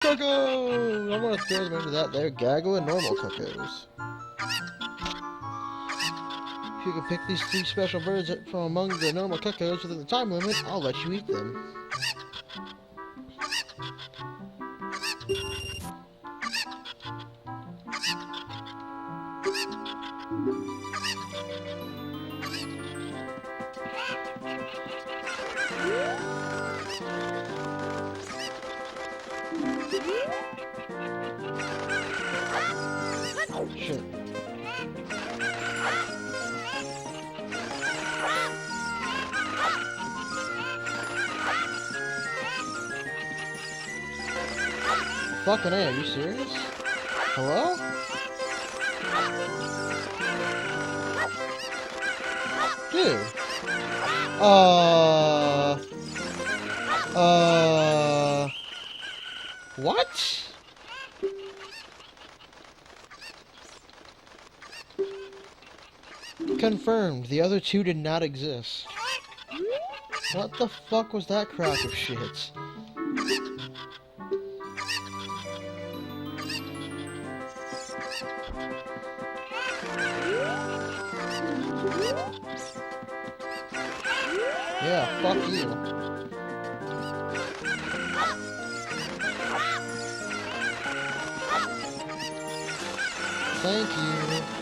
Cuckoo! I'm gonna throw them into that there gaggle of normal cuckoos. If you can pick these 3 special birds from among the normal cuckoos within the time limit, I'll let you eat them. Shit. Fucking A, are you serious? Hello? Dude. What? Confirmed, the other 2 did not exist. What the fuck was that crock of shit? Yeah, fuck you. Thank you.